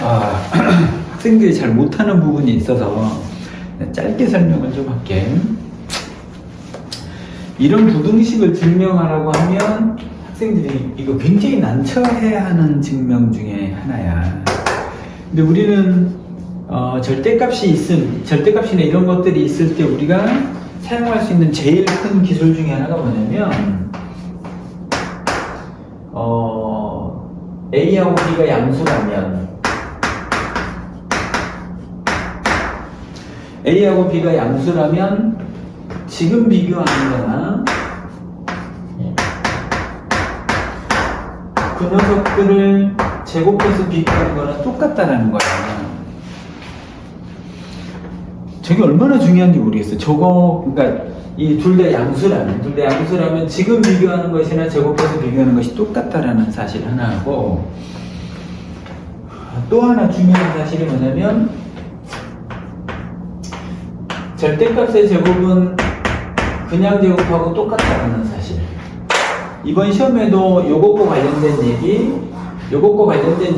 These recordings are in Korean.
학생들이 잘 못하는 부분이 있어서 짧게 설명을 좀 할게. 이런 부등식을 증명하라고 하면 학생들이 이거 굉장히 난처해하는 증명 중에 하나야. 근데 우리는 절대값이나 이런 것들이 있을 때 우리가 사용할 수 있는 제일 큰 기술 중에 하나가 뭐냐면 A하고 B가 양수라면 A하고 B가 양수라면 지금 비교하는 거나 그 녀석들을 제곱해서 비교하는 거나 똑같다라는 거야. 저게 얼마나 중요한지 모르겠어. 그러니까 이 둘 다 양수라면 지금 비교하는 것이나 제곱해서 비교하는 것이 똑같다라는 사실 하나하고, 또 하나 중요한 사실이 뭐냐면 절대값의 제곱은 그냥 제곱하고 똑같다는 사실. 이번 시험에도 요것과 관련된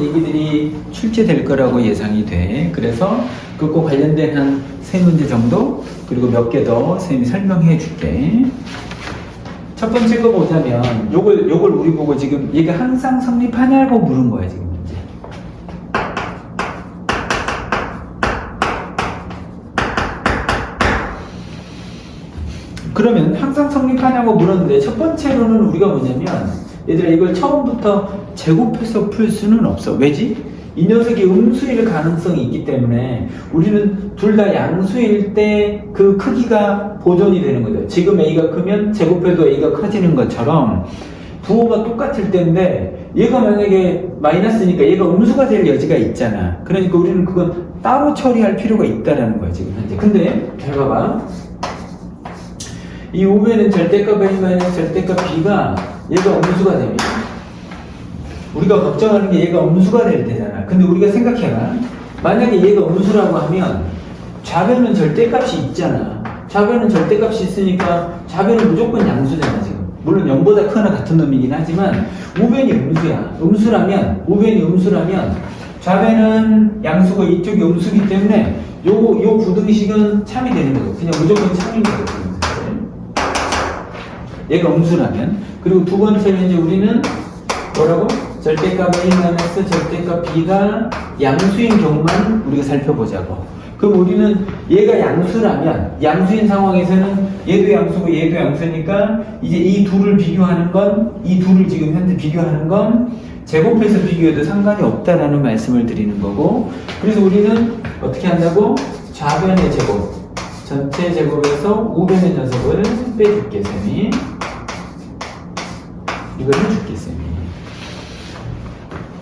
얘기들이 출제될 거라고 예상이 돼. 그래서 그것과 관련된 한 3문제 정도, 그리고 몇 개 더 선생님이 설명해 줄게. 첫 번째 거 보자면 요걸 우리 보고 지금 얘가 항상 성립하냐고 물은 거야 지금. 그러면 항상 성립하냐고 물었는데, 첫 번째로는 우리가 뭐냐면, 얘들아 이걸 처음부터 제곱해서 풀 수는 없어. 왜지? 이 녀석이 음수일 가능성이 있기 때문에 우리는 둘 다 양수일 때 그 크기가 보존이 되는 거죠. 지금 A가 크면 제곱해도 A가 커지는 것처럼 부호가 똑같을 때인데, 얘가 만약에 마이너스니까 얘가 음수가 될 여지가 있잖아. 그러니까 우리는 그건 따로 처리할 필요가 있다라는 거야 지금 현재. 근데 잘 봐봐. 이 5배는 절대값 A- 절대값 B가 얘가 음수가 되면, 우리가 걱정하는 게 얘가 음수가 될 때잖아. 근데 우리가 생각해봐. 만약에 얘가 음수라고 하면 좌변은 절대값이 있잖아. 좌변은 절대값이 있으니까 좌변은 무조건 양수잖아 지금. 물론 0보다 크거나 같은 놈이긴 하지만 5변이 음수야. 5변이 음수라면 좌변은 양수고 이쪽이 음수기 때문에 요 부등식은 참이 되는 거고, 그냥 무조건 참인 거거든. 얘가 음수라면. 그리고 두 번째는 이제 우리는 뭐라고? 절대값 A- 절대값 B가 양수인 경우만 우리가 살펴보자고. 그럼 우리는 얘가 양수인 상황에서는 얘도 양수고 얘도 양수니까 이제 이 둘을 비교하는 건, 이 둘을 지금 현재 비교하는 건 제곱해서 비교해도 상관이 없다라는 말씀을 드리는 거고, 그래서 우리는 어떻게 한다고? 좌변의 제곱, 전체 제곱에서 우변의 녀석을 빼줄게 쌤이. 이걸 해줄게 쌤이.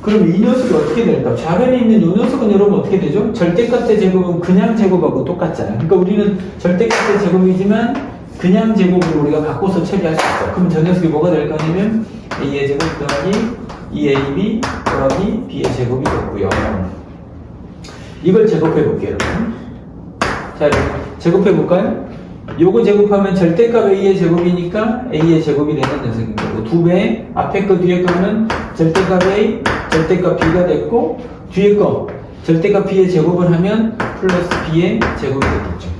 그럼 이 녀석이 어떻게 될까? 좌변에 있는 이 녀석은 여러분 어떻게 되죠? 절대값의 제곱은 그냥 제곱하고 똑같잖아. 그러니까 우리는 절대값의 제곱이지만 그냥 제곱으로 우리가 바꿔서 처리할 수 있어. 그럼 저 녀석이 뭐가 될 거냐면 A의 제곱 더하기 2AB 더하기 B의 제곱이 됐고요. 이걸 제곱해 볼게요 여러분. 자, 제곱해 볼까요? 요거 제곱하면 절대값 A의 제곱이니까 A의 제곱이 되는 녀석인 거고, 2배 앞에 거 뒤에 거는 절대값 A, 절대값 B가 됐고, 뒤에 거 절대값 B의 제곱을 하면 플러스 B의 제곱이 되겠죠.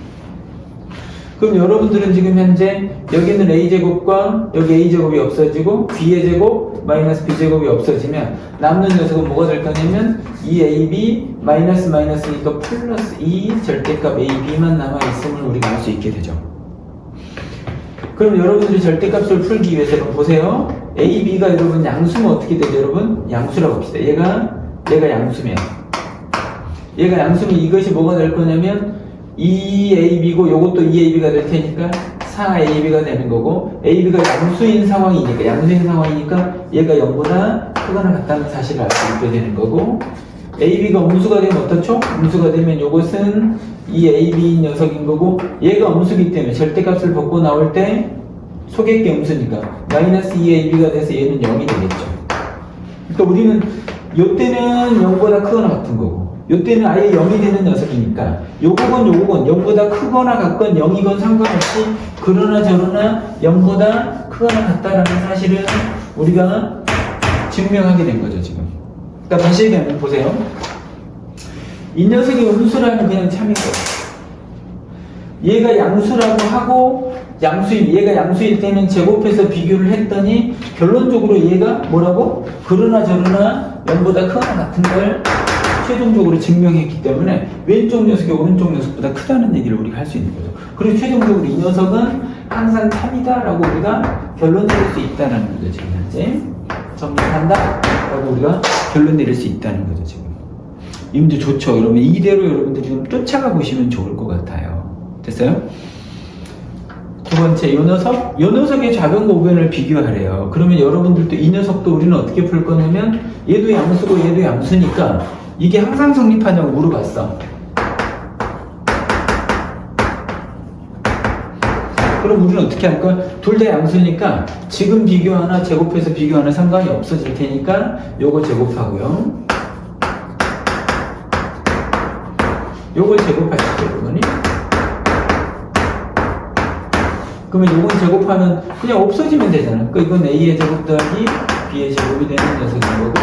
그럼 여러분들은 지금 현재 여기는 A제곱과 여기 A제곱이 없어지고 B의 제곱 마이너스 B제곱이 없어지면 남는 녀석은 뭐가 될 거냐면 2AB 마이너스니까 플러스 2 절대값 AB만 남아있음을 우리가 알 수 있게 되죠. 그럼 여러분들이 절대값을 풀기 위해서는 보세요. AB가 여러분 양수면 어떻게 되죠 여러분? 양수라고 합시다. 얘가 양수면 이것이 뭐가 될 거냐면 2AB고 요것도 2AB가 될 테니까 4AB가 되는 거고, AB가 양수인 상황이니까 얘가 0보다 크거나 같다는 사실을 알 수 있게 되는 거고, AB가 음수가 되면 어떻죠? 음수가 되면 요것은 2AB 녀석인 거고, 얘가 음수기 때문에 절대값을 벗고 나올 때 속의 게 음수니까 마이너스 2AB가 돼서 얘는 0이 되겠죠. 그러니까 우리는 요때는 0보다 크거나 같은 거고, 요때는 아예 0이 되는 녀석이니까 요거건 0보다 크거나 같건 0이건 상관없이 그러나 저러나 0보다 크거나 같다라는 사실을 우리가 증명하게 된 거죠 지금. 그러니까 다시 얘기하면 보세요. 이 녀석이 음수라면 그냥 참이고, 얘가 양수라고 하고, 얘가 양수일 때는 제곱해서 비교를 했더니, 결론적으로 얘가 뭐라고? 그러나 저러나 0보다 크거나 같은 걸 최종적으로 증명했기 때문에 왼쪽 녀석이 오른쪽 녀석보다 크다는 얘기를 우리가 할 수 있는 거죠. 그리고 최종적으로 이 녀석은 항상 참이다라고 우리가 결론 내릴 수 있다는 거죠. 지금 현재 정립한다라고 우리가 결론 내릴 수 있다는 거죠. 지금 이 문제 좋죠. 여러분 이대로 여러분들 지금 쫓아가 보시면 좋을 것 같아요. 됐어요? 두 번째, 요 녀석의 좌변과 우변을 비교하래요. 그러면 여러분들도 이 녀석도 우리는 어떻게 풀 거냐면 얘도 양수고 얘도 양수니까 이게 항상 성립하냐고 물어봤어. 그럼 우리는 어떻게 할까? 둘 다 양수니까 지금 비교하나 제곱해서 비교하나 상관이 없어질 테니까 요거 제곱하고요. 요걸 제곱하시죠, 여러분이. 그러면 요건 제곱하면 그냥 없어지면 되잖아. 그러니까 이건 A의 제곱 더하기 B의 제곱이 되는 녀석인 거고,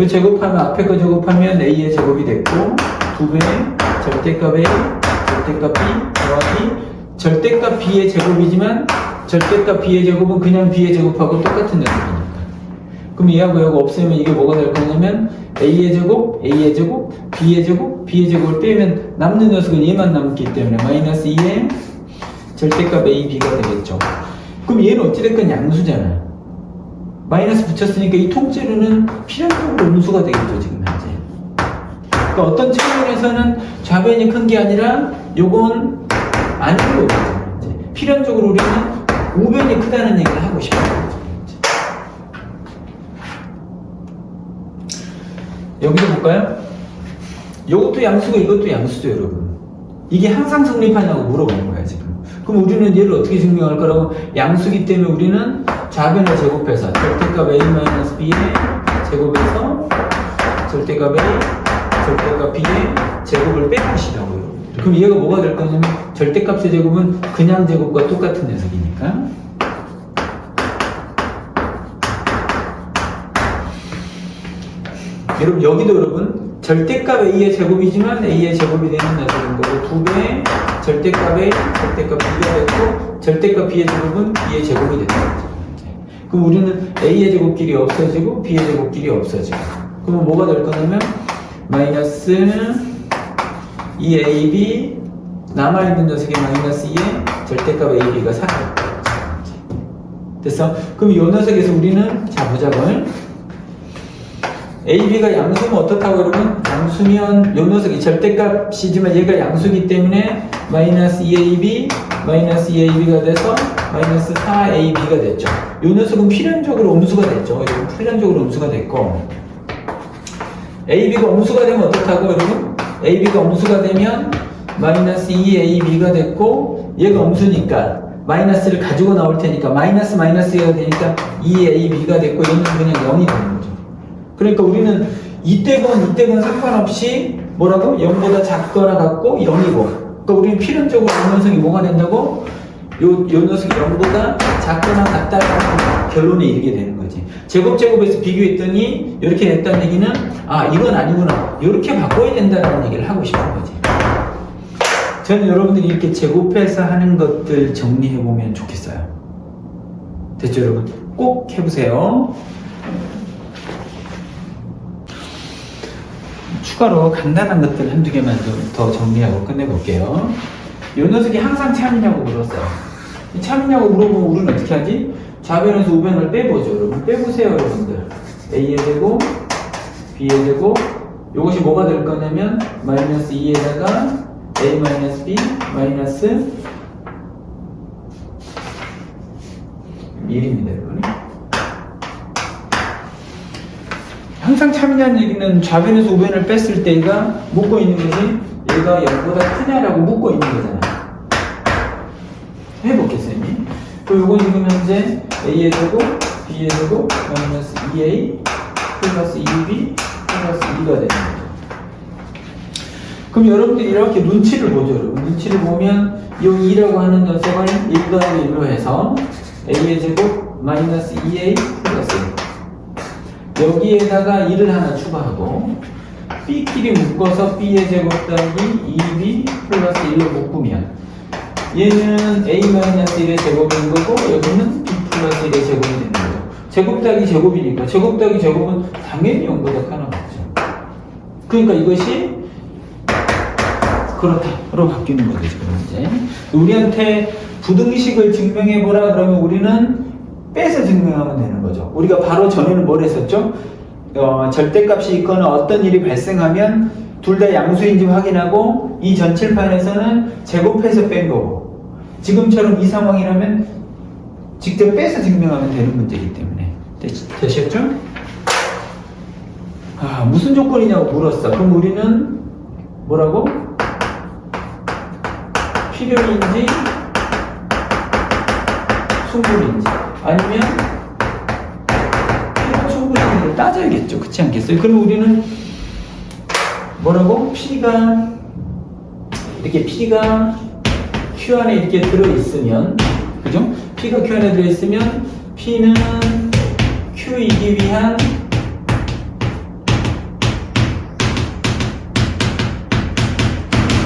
요 제곱하면 앞에 거 제곱하면 A의 제곱이 됐고, 2배 절대값 A, 절대값 B 더하기 절대값 B의 제곱이지만 절대값 B의 제곱은 그냥 B의 제곱하고 똑같은 녀석이니까. 그럼 얘하고 얘하고 없애면 이게 뭐가 될 거냐면 A의 제곱, A의 제곱, B의 제곱, B의 제곱을 빼면 남는 녀석은 얘만 남기 때문에 마이너스 2의 절대값 A, B가 되겠죠. 그럼 얘는 어찌됐건 양수잖아. 마이너스 붙였으니까 이 통째로는 필연적으로 음수가 되겠죠, 지금 현재. 그러니까 어떤 측면에서는 좌변이 큰 게 아니라 요건 아닌 거죠. 필연적으로 우리는 우변이 크다는 얘기를 하고 싶은 거죠. 여기서 볼까요? 요것도 양수고 이것도 양수죠, 여러분. 이게 항상 성립하냐고 물어보는 거야, 지금. 그럼 우리는 얘를 어떻게 증명할 거라고? 양수기 때문에 우리는 좌변을 제곱해서 절대값 A-B의 제곱에서 절대값 A, 절대값 B의 제곱을 빼보시라고요. 그럼 얘가 뭐가 될 거냐면 절대값의 제곱은 그냥 제곱과 똑같은 녀석이니까. 여러분 여기도 여러분 절대값 A의 제곱이지만 A의 제곱이 되는 녀석인 거고, 2배 절대값 A, 절대값 B가 됐고 절대값 B의 제곱은 B의 제곱이 된다. 그럼 우리는 A의 제곱끼리 없어지고 B의 제곱끼리 없어지고, 그러면 뭐가 될 거냐면 마이너스 2AB 남아있는 녀석이 마이너스 2의 절대값 AB가 사라질 거예요. 됐어? 그럼 이 녀석에서 우리는 자 보자고요. AB가 양수면 어떻다고 여러분? 양수면 요 녀석이 절대값이지만 얘가 양수기 때문에 마이너스 2AB 마이너스 2AB가 돼서 마이너스 4AB가 됐죠. 요 녀석은 필연적으로 음수가 됐죠. 여러분 필연적으로 음수가 됐고, AB가 음수가 되면 어떻다고 여러분? AB가 음수가 되면 마이너스 2AB가 됐고, 얘가 음수니까 마이너스를 가지고 나올 테니까 마이너스 마이너스가 되니까 2AB가 됐고, 얘는 그냥 0이 되는 거죠. 그러니까 우리는 이때건 상관없이 뭐라고? 0보다 작거나 같고 0이고, 그러니까 우리는 필연적으로 이 녀석이 뭐가 된다고? 요 녀석이 0보다 작거나 같다라는 결론에 이르게 되는 거지. 제곱에서 비교했더니 이렇게 됐다는 얘기는 아 이건 아니구나, 이렇게 바꿔야 된다는 얘기를 하고 싶은 거지. 저는 여러분들이 이렇게 제곱해서 하는 것들 정리해보면 좋겠어요. 됐죠 여러분? 꼭 해보세요. 추가로 간단한 것들 한두 개만 좀 더 정리하고 끝내볼게요. 이 녀석이 항상 참이냐고 물었어요. 참이냐고 물어보면 우리는 어떻게 하지? 좌변에서 우변을 빼보죠. 여러분 빼보세요 여러분들. A의 제곱, B의 제곱, 이것이 뭐가 될 거냐면 마이너스 2에다가 A 마이너스 B 마이너스 1입니다 여러분. 항상 참이냐는 얘기는 좌변에서 우변을 뺐을 때 얘가 묻고 있는 거지, 얘가 0보다 크냐라고 묻고 있는 거잖아. 해볼게요 쌤이. 그럼 요건 지금 현재 A의 제곱, B의 제곱, 마이너스 2A 플러스 2B 플러스 2가 되는 거죠. 그럼 여러분들이 이렇게 눈치를 보죠. 여러분 눈치를 보면 이 2라고 하는 녀석을 1 더하기 1로 해서 A의 제곱 마이너스 2A 플러스 1, 여기에다가 1을 하나 추가하고, B끼리 묶어서 B의 제곱 더하기 2B 플러스 1로 묶으면 얘는 A-1의 제곱인 거고 여기는 B 플러스 1의 제곱이 되는 거죠. 제곱 더하기 제곱이니까 제곱 더하기 제곱은 당연히 0보다 하나 맞죠. 그러니까 이것이 그렇다로 바뀌는 거죠. 지금 이제 우리한테 부등식을 증명해보라 그러면 우리는 빼서 증명하면 되는 거죠. 우리가 바로 전에는 뭘 했었죠? 절대값이 있거나 어떤 일이 발생하면 둘 다 양수인지 확인하고 이 전칠판에서는 제곱해서 뺀 거고 지금처럼 이 상황이라면 직접 빼서 증명하면 되는 문제이기 때문에 되셨죠? 무슨 조건이냐고 물었어. 그럼 우리는 뭐라고? 필요인지 충분인지 아니면 필요 충분인지를 따져야겠죠. 그렇지 않겠어요? 그럼 우리는 뭐라고? P가 Q 안에 이렇게 들어있으면 그죠? P가 Q 안에 들어있으면 P는 Q이기 위한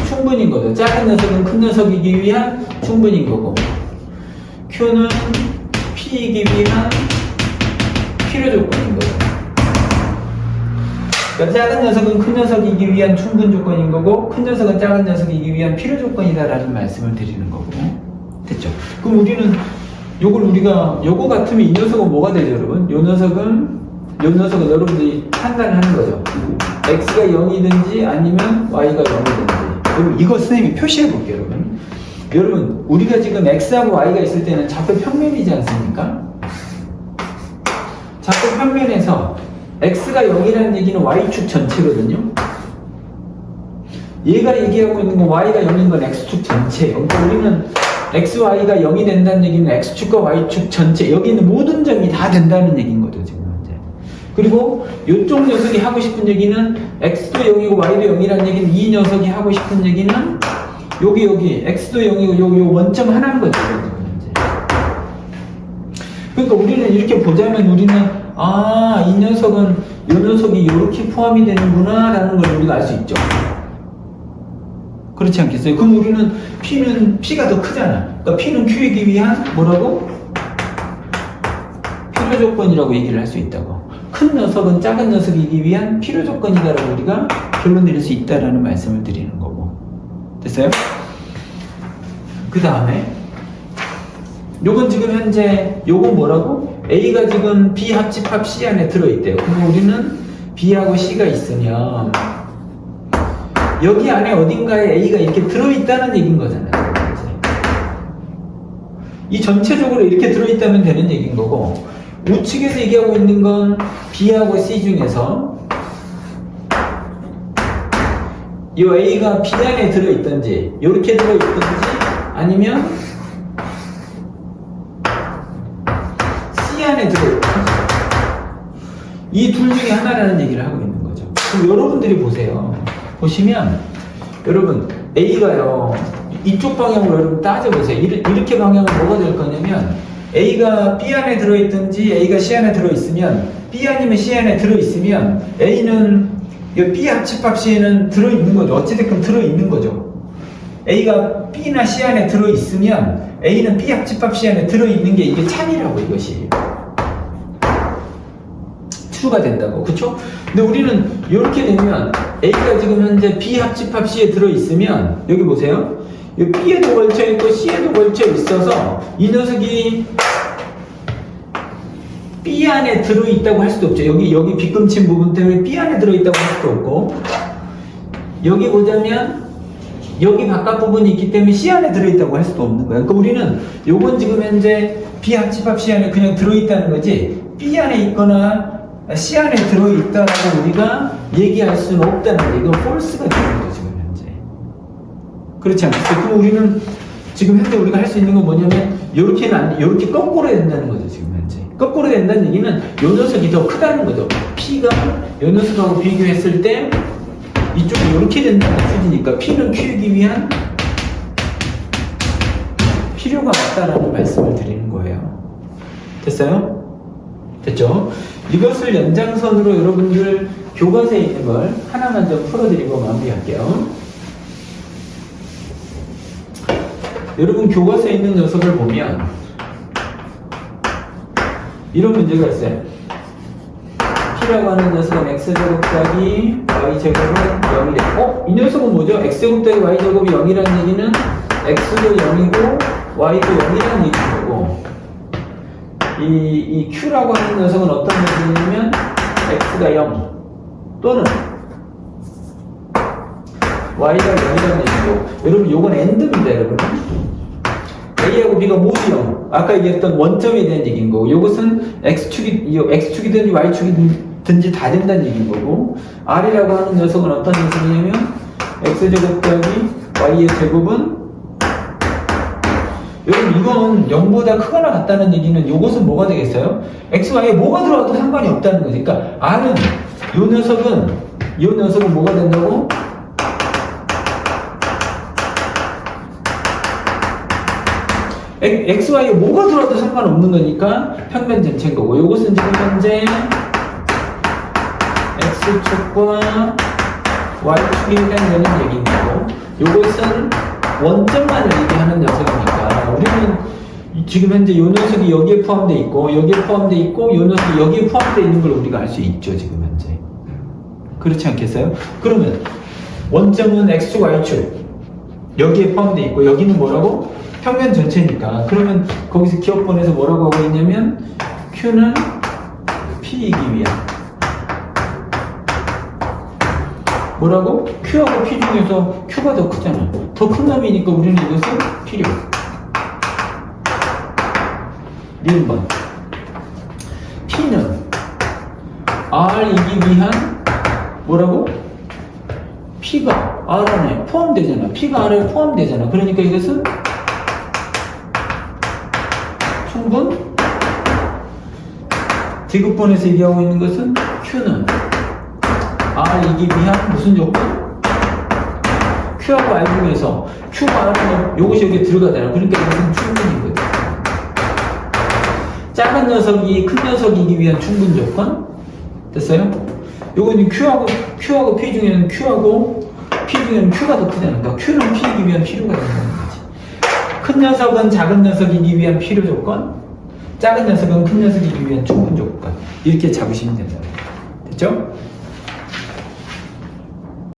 충분인 거죠. 작은 녀석은 큰 녀석이기 위한 충분인 거고 Q는 P이기 위한 필요 조건인 거죠. 그러니까 작은 녀석은 큰 녀석이기 위한 충분 조건인 거고 큰 녀석은 작은 녀석이기 위한 필요 조건이다라는 말씀을 드리는 거고 됐죠? 그럼 우리는 요거 같으면 이 녀석은 뭐가 되죠, 여러분? 요 녀석은 여러분들이 판단하는 거죠. x가 0이든지 아니면 y가 0이든지. 그럼 이거 선생님이 표시해 볼게요, 여러분. 여러분, 우리가 지금 x하고 y가 있을 때는 좌표 평면이지 않습니까? 좌표 평면에서 x가 0이라는 얘기는 y축 전체거든요. 얘가 얘기하고 있는 건 y가 0인 건 x축 전체예요. 그러니까 우리는 x, y가 0이 된다는 얘기는 x축과 y축 전체, 여기 있는 모든 점이 다 된다는 얘기인 거죠, 지금 현재. 그리고 이쪽 녀석이 하고 싶은 얘기는 x도 0이고 y도 0이라는 얘기는 이 녀석이 하고 싶은 얘기는 여기 x도 0이고 요 원점 하나인 거죠, 지금 현재. 그러니까 우리는 이렇게 보자면 우리는 이 녀석은 이 녀석이 이렇게 포함이 되는구나 라는 걸 우리가 알 수 있죠. 그렇지 않겠어요? 그럼 우리는 P가 더 크잖아. 그러니까 P는 Q이기 위한 뭐라고? 필요 조건이라고 얘기를 할 수 있다고. 큰 녀석은 작은 녀석이기 위한 필요 조건이다라고 우리가 결론 내릴 수 있다라는 말씀을 드리는 거고. 됐어요? 그 다음에 요건 지금 현재 요건 뭐라고? A가 지금 B 합집합 C 안에 들어있대요. 그럼 우리는 B하고 C가 있으면 여기 안에 어딘가에 A가 이렇게 들어있다는 얘기인 거잖아요. 이 전체적으로 이렇게 들어있다면 되는 얘기인 거고 우측에서 얘기하고 있는 건 B하고 C 중에서 이 A가 B 안에 들어있든지 이렇게 들어있든지 아니면 C 안에 들어있든지 이 둘 중에 하나라는 얘기를 하고 있는 거죠. 그럼 여러분들이 보시면 여러분 A가요 이쪽 방향으로 여러분 따져보세요. 이렇게 방향은 뭐가 될 거냐면 A가 B 안에 들어있든지 A가 C 안에 들어있으면 B 아니면 C 안에 들어있으면 A는 B 합집합 C에는 들어있는 거죠. 어찌됐든 들어있는 거죠. A가 B나 C 안에 들어있으면 A는 B 합집합 C 안에 들어있는 게 이게 참이라고 이것이 true가 된다고. 그쵸? 근데 우리는 이렇게 되면 A가 지금 현재 B 합집합 C에 들어있으면 여기 보세요. 이 B에도 걸쳐있고 C에도 걸쳐있어서 이 녀석이 B 안에 들어있다고 할 수도 없죠. 여기 빗금친 부분 때문에 B 안에 들어있다고 할 수도 없고 여기 보자면 여기 바깥 부분이 있기 때문에 C 안에 들어있다고 할 수도 없는 거예요. 그러니까 우리는 요건 지금 현재 B 합집합 C 안에 그냥 들어있다는 거지 B 안에 있거나 C 안에 들어있다라고 우리가 얘기할 수는 없다는 거. 이건 false가 되는 거죠, 지금 현재. 그렇지 않겠어요? 그럼 우리는 지금 현재 우리가 할 수 있는 건 뭐냐면, 요렇게 거꾸로 된다는 거죠, 지금 현재. 거꾸로 된다는 얘기는 요 녀석이 더 크다는 거죠. P가 요 녀석하고 비교했을 때 이쪽이 요렇게 된다는 수지니까 P는 Q이기 위한 필요가 없다라는 말씀을 드리는 거예요. 됐어요? 됐죠? 이것을 연장선으로 여러분들 교과서에 있는 걸 하나만 좀 풀어드리고 마무리할게요. 여러분 교과서에 있는 녀석을 보면 이런 문제가 있어요. P라고 하는 녀석은 X제곱 더하기 Y제곱은 0이래. 이 녀석은 뭐죠? X제곱 더하기 Y제곱이 0이라는 얘기는 X도 0이고 Y도 0이라는 얘기인 거고, 이 Q라고 하는 녀석은 어떤 녀석이냐면 X가 0 또는 Y가 0이라는 얘기고, 여러분 요건 AND입니다. 여러분 A하고 B가 모두 0, 아까 얘기했던 원점에 대한 얘기인 거고, 요것은 X축이든지 Y축이든지 다 된다는 얘기인 거고, R이라고 하는 녀석은 어떤 녀석이냐면 X제곱 더하기 Y의 제곱은, 여러분 이건 0보다 크거나 같다는 얘기는 요것은 뭐가 되겠어요? X, Y에 뭐가 들어와도 상관이 없다는 거지. 그러니까 R은 이 녀석은 뭐가 된다고? X, Y에 뭐가 들어와도 상관없는 거니까 평면 전체인 거고, 요것은 지금 현재 X축과 Y축에 해당되는 얘기인 거고, 요것은 원점만을 얘기하는 녀석이니까 우리는 지금 현재 요 녀석이 여기에 포함되어 있고 여기에 포함되어 있고 요 녀석이 여기에 포함되어 있는 걸 우리가 알 수 있죠. 지금 현재 그렇지 않겠어요? 그러면 원점은 X축, Y축 여기에 포함되어 있고 여기는 뭐라고? 평면 전체니까. 그러면 거기서 기억본에서 뭐라고 하고 있냐면 Q는 P이기 위한 뭐라고? Q하고 P 중에서 Q가 더 크잖아. 더 큰 놈이니까 우리는 이것은 필요. 니은번 P는 R이기 위한 뭐라고? P가 R 안에 포함되잖아. P가 R에 포함되잖아. 그러니까 이것은 충분? 디귿번에서 얘기하고 있는 것은 Q는 R이기 위한 무슨 조건? Q하고 R 중에서 Q가 R은 요것이 여기에 들어가잖아. 그러니까 이것은 충분인 거죠. 작은 녀석이 큰 녀석이기 위한 충분 조건? 됐어요? 요거는 Q하고 P 중에는 Q하고 P 중에는 Q가 더 크잖아. 그러니까 Q는 P이기 위한 필요가 된다는 거지. 큰 녀석은 작은 녀석이기 위한 필요 조건, 작은 녀석은 큰 녀석이기 위한 충분 조건. 이렇게 잡으시면 된다. 됐죠?